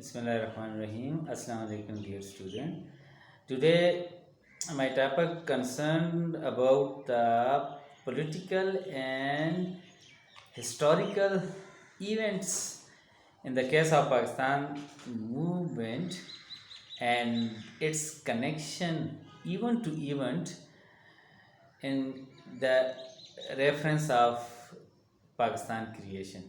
Bismillahirrahmanirrahim. Assalamu alaikum, dear student. Today, my topic concerned about the political and historical events in the case of Pakistan movement and its connection even to event in the reference of Pakistan creation.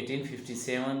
1857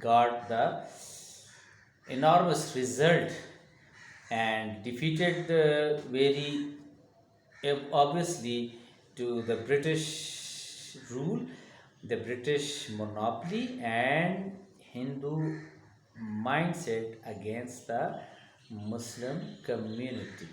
got the enormous result and defeated very obviously to the British rule, the British monopoly and Hindu mindset against the Muslim community.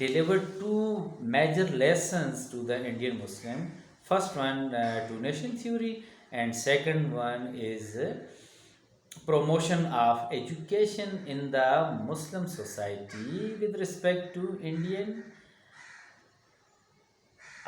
delivered two major lessons to the Indian Muslim. First one, two nation theory, and second one is promotion of education in the Muslim society with respect to Indian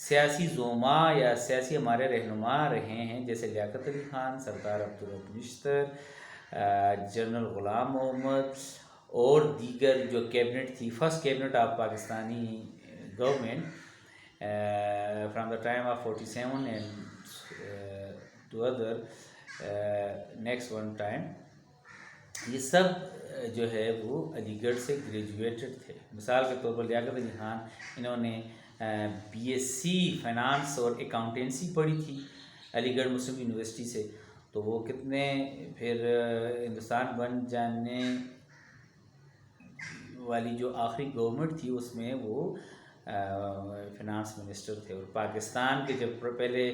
سیاسی زوما یا سیاسی ہمارے رہنما رہے ہیں، جیسے لیاقت علی خان، سردار عبدالرب نشتر، general Ghulam محمد اور دیگر جو کیبنٹ تھی، first cabinet of Pakistani government from the time of 47 and to other next one time, یہ سب جو ہے وہ علی گڑھ سے گریجویٹڈ تھے. مثال کے طور پر لیاقت علی خان، انہوں نے بی ایس سی فائنانس اور اکاؤنٹنسی پڑھی تھی علی گڑھ مسلم یونیورسٹی سے. تو وہ کتنے پھر ہندوستان بن جانے والی جو آخری گورنمنٹ تھی اس میں وہ فائنانس منسٹر تھے. اور پاکستان کے جب پہلے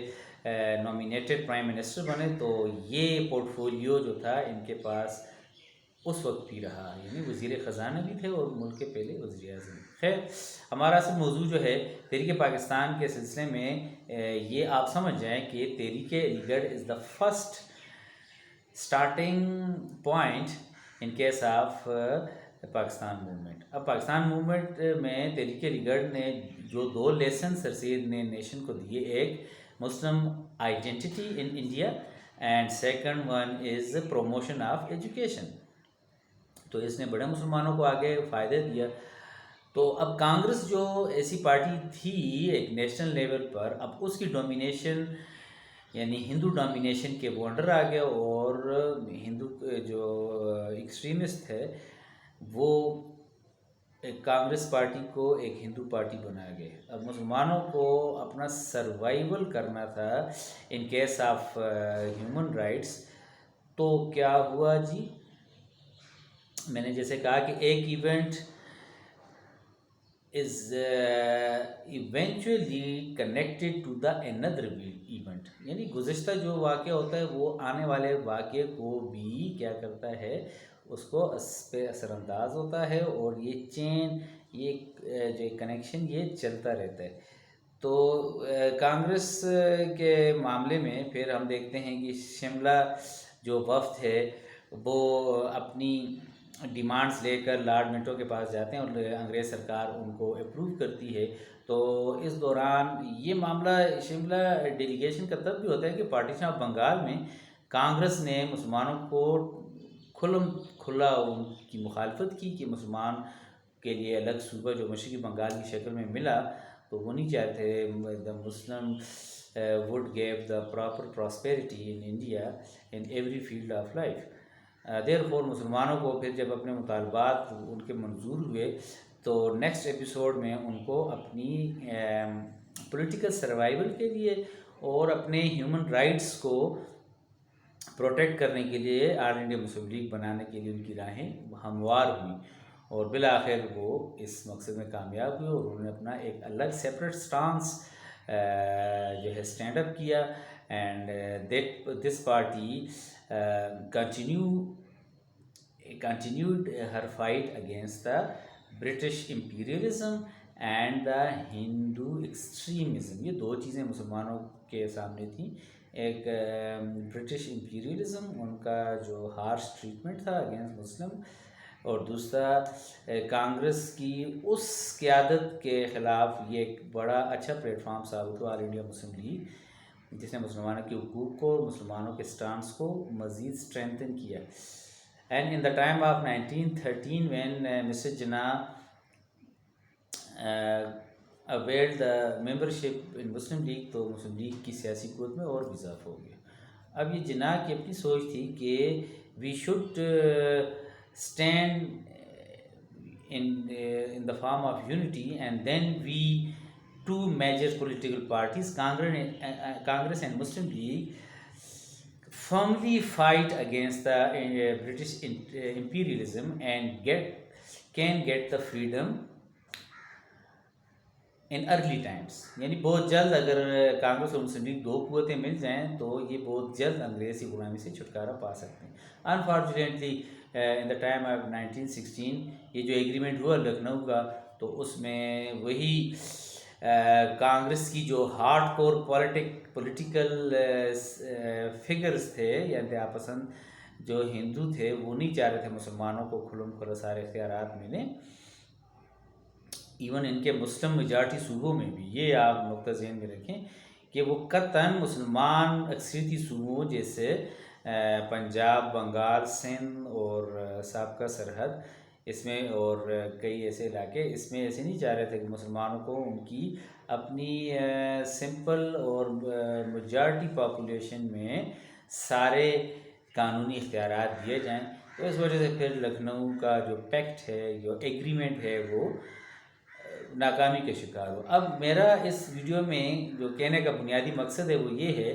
نومینیٹڈ پرائم منسٹر بنے تو یہ پورٹ فولیو جو تھا ان کے پاس اس وقت بھی رہا، یعنی وزیر خزانہ بھی تھے اور ملک کے پہلے وزیر اعظم. خیر، ہمارا اصل موضوع جو ہے تحریک پاکستان کے سلسلے میں یہ آپ سمجھ جائیں کہ تحریک Aligarh is the first starting point in case of Pakistan movement. اب پاکستان موومنٹ میں تحریک علی گڑھ نے جو 2 لیسن سر سید نے نیشن کو دیے، ایک مسلم identity in India and second one is promotion of education. تو اس نے بڑے مسلمانوں کو آگے فائدہ دیا. تو اب کانگریس جو ایسی پارٹی تھی ایک نیشنل لیول پر، اب اس کی ڈومینیشن یعنی ہندو ڈومینیشن کے وہ انڈر آ گیا، اور ہندو جو ایکسٹریمسٹ ہے وہ کانگریس پارٹی کو ایک ہندو پارٹی بنا گئے. اب مسلمانوں کو اپنا سروائیول کرنا تھا ان کیس آف ہیومن رائٹس. تو کیا ہوا جی، میں نے جیسے کہا کہ ایک event is eventually connected to the another event، یعنی گزشتہ جو واقعہ ہوتا ہے وہ آنے والے واقعے کو بھی کیا کرتا ہے، اس کو اس پہ اثر انداز ہوتا ہے، اور یہ چین، یہ جو کنیکشن یہ چلتا رہتا ہے. تو کانگریس کے معاملے میں پھر ہم دیکھتے ہیں کہ شملہ جو وفد ہے وہ اپنی ڈیمانڈز لے کر لارڈ منٹو کے پاس جاتے ہیں اور انگریز سرکار ان کو اپروو کرتی ہے. تو اس دوران یہ معاملہ شملہ ڈیلیگیشن کا تب بھی ہوتا ہے کہ پارٹیشن آف بنگال میں کانگریس نے مسلمانوں کو کھلا ان کی مخالفت کی کہ مسلمان کے لیے الگ صوبہ جو مشرقی بنگال کی شکل میں ملا تو وہ نہیں چاہتے. دا مسلم would give the proper prosperity in India in every field of life. therefore مسلمانوں کو پھر جب اپنے مطالبات ان کے منظور ہوئے تو نیکسٹ ایپیسوڈ میں ان کو اپنی پولیٹیکل سروائیول کے لیے اور اپنے ہیومن رائٹس کو پروٹیکٹ کرنے کے لیے آل انڈیا مسلم لیگ بنانے کے لیے ان کی راہیں ہموار ہوئیں، اور بالآخر وہ اس مقصد میں کامیاب ہوئے اور انہوں نے اپنا ایک الگ سیپریٹ سٹانس جو ہے اسٹینڈ اپ کیا. And this party continued her fight against the British imperialism and the Hindu extremism. یہ 2 چیزیں مسلمانوں کے سامنے تھیں، ایک برٹش امپیریلزم، ان کا جو ہارش ٹریٹمنٹ تھا اگینسٹ مسلم، اور دوسرا کانگریس کی اس قیادت کے خلاف. یہ ایک بڑا اچھا پلیٹ فارم ثابت ہوا آل انڈیا مسلم لیگ، جس نے مسلمانوں کے حقوق کو، مسلمانوں کے سٹانس کو مزید اسٹرینتھن کیا. And in the time of 1913 when Mr. Jinnah availed the membership in Muslim League تو مسلم لیگ کی سیاسی قوت میں اور بھی اضافہ ہو گیا. اب یہ جناح کی اپنی سوچ تھی کہ we should stand in the form of unity, and then we 2 major political parties, Congress and Muslim League, firmly fight against the British imperialism and can get the freedom in early times. یعنی بہت جلد اگر کانگریس اور مسلم league 2 قوتیں مل جائیں تو یہ بہت جلد انگریز کی غلامی سے چھٹکارا پا سکتے ہیں. Unfortunately in the time of 1916 یہ جو ایگریمنٹ ہوا لکھنؤ کا، تو اس میں وہی کانگریس کی جو ہارڈ کور پولیٹیکل فگرز تھے یا انتہا پسند جو ہندو تھے، وہ نہیں چاہ رہے تھے مسلمانوں کو کھلم کھلا سارے اختیارات ملیں. ایون ان کے مسلم میجارٹی صوبوں میں بھی، یہ آپ نقطہ ذہن میں رکھیں کہ وہ قطعاً مسلمان اکثریتی صوبوں جیسے پنجاب، بنگال، سندھ اور سابقہ سرحد، اس میں اور کئی ایسے علاقے، اس میں ایسے نہیں چاہ رہے تھے کہ مسلمانوں کو ان کی اپنی سمپل اور میجارٹی پاپولیشن میں سارے قانونی اختیارات دیے جائیں. تو اس وجہ سے پھر لکھنؤ کا جو پیکٹ ہے، جو ایگریمنٹ ہے، وہ ناکامی کا شکار ہو. اب میرا اس ویڈیو میں جو کہنے کا بنیادی مقصد ہے وہ یہ ہے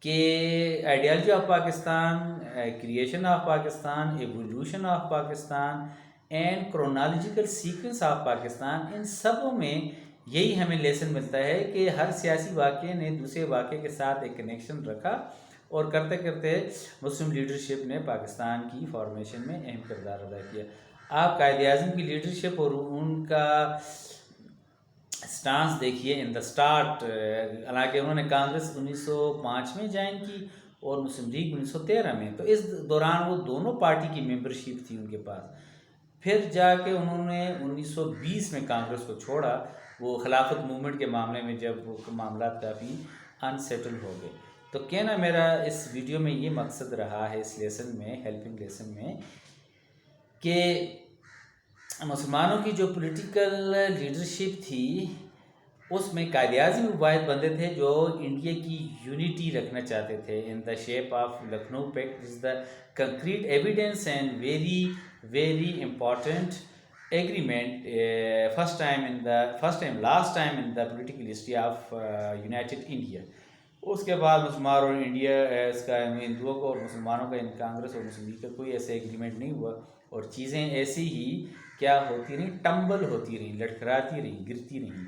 کہ ideology of Pakistan, creation of Pakistan, evolution of Pakistan and chronological sequence of Pakistan, ان سبوں میں یہی ہمیں لیسن ملتا ہے کہ ہر سیاسی واقعے نے دوسرے واقعے کے ساتھ ایک کنیکشن رکھا، اور کرتے کرتے مسلم لیڈرشپ نے پاکستان کی فارمیشن میں اہم کردار ادا کیا. آپ قائد اعظم کی لیڈرشپ اور ان کا سٹانس دیکھیے ان دا سٹارٹ. حالانکہ انہوں نے کانگریس 1905 میں جوائن کی اور مسلم لیگ 1913 میں، تو اس دوران وہ دونوں پارٹی کی ممبرشپ تھی ان کے پاس. پھر جا کے انہوں نے 1920 میں کانگریس کو چھوڑا، وہ خلافت موومنٹ کے معاملے میں جب وہ معاملات کافی انسیٹل ہو گئے. تو کہنا میرا اس ویڈیو میں یہ مقصد رہا ہے، اس لیسن میں، ہیلپنگ لیسن میں، کہ مسلمانوں کی جو پولیٹیکل لیڈرشپ تھی اس میں قائد اعظم واحد بندے تھے جو انڈیا کی یونٹی رکھنا چاہتے تھے. In the shape of Lucknow pact is the concrete evidence and very very important agreement, first time last time in the political history of united India. اس کے بعد مسلمان اور انڈیا اس کا ہندوؤں کو اور مسلمانوں کا، کانگریس اور مسلم لیگ کا کوئی ایسا ایگریمنٹ نہیں ہوا، اور چیزیں ایسی ہی کیا ہوتی رہیں، ٹمبل ہوتی رہیں، لڑکھڑاتی رہیں، گرتی رہیں.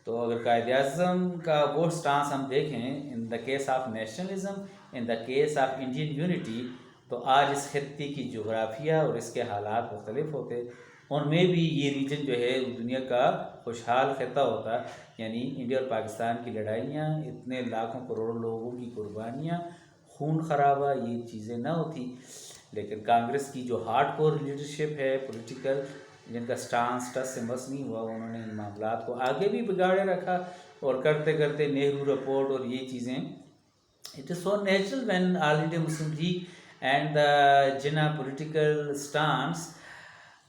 تو اگر قائد اعظم کا وہ سٹانس ہم دیکھیں in the case of nationalism, in the case of Indian unity, تو آج اس خطے کی جغرافیہ اور اس کے حالات مختلف ہوتے، ان میں بھی یہ ریجن جو ہے دنیا کا خوشحال خطہ ہوتا. یعنی انڈیا اور پاکستان کی لڑائیاں، اتنے لاکھوں کروڑوں لوگوں کی قربانیاں، خون خرابہ، یہ چیزیں نہ ہوتی. لیکن کانگریس کی جو ہارڈ کور لیڈرشپ ہے پولیٹیکل، جن کا سٹانس ٹس سے مس نہیں ہوا، انہوں نے ان معاملات کو آگے بھی بگاڑے رکھا، اور کرتے کرتے نہرو رپورٹ اور یہ چیزیں. It is so natural when All India Muslim League and the Jinnah political stance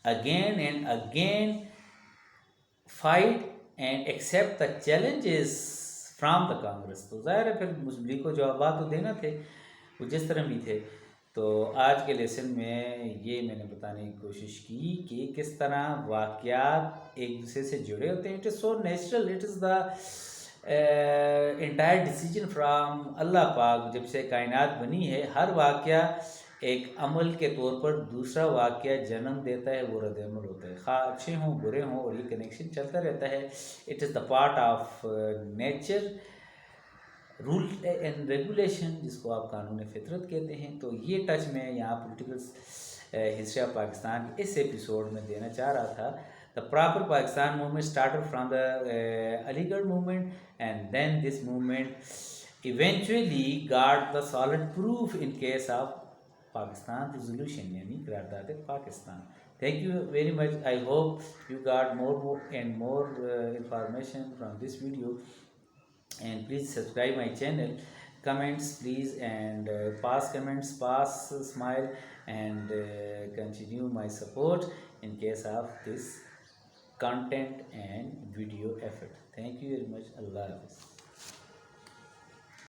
again and again fight and accept the challenges from the Congress. تو ظاہر ہے پھر مسلم لیگ کو جوابات تو دینا تھے، وہ جس طرح بھی تھے. تو آج کے لیسن میں یہ میں نے بتانے کی کوشش کی کہ کس طرح واقعات ایک دوسرے سے جڑے ہوتے ہیں. It is so natural, it is the entire decision from Allah پاک. جب سے کائنات بنی ہے، ہر واقعہ ایک عمل کے طور پر دوسرا واقعہ جنم دیتا ہے، وہ رد عمل ہوتا ہے، خواہ اچھے ہوں برے ہوں، اور یہ کنیکشن چلتا رہتا ہے. It is the part of nature, rule and regulation, جس کو آپ قانون فطرت کہتے ہیں. تو یہ ٹچ میں یہاں پولیٹیکل ہسٹری آف پاکستان کے اس ایپیسوڈ میں دینا چاہ رہا تھا. The proper Pakistan movement started from the Aligarh movement, and then this movement eventually got the solid proof in case of Pakistan resolution, yani Qaradat Pakistan. Thank you very much. I hope you got more and more information from this video, and please subscribe my channel. Comments please, and pass comments, pass smile, and continue my support in case of this content and video effort. Thank you very much. Allah Hafiz.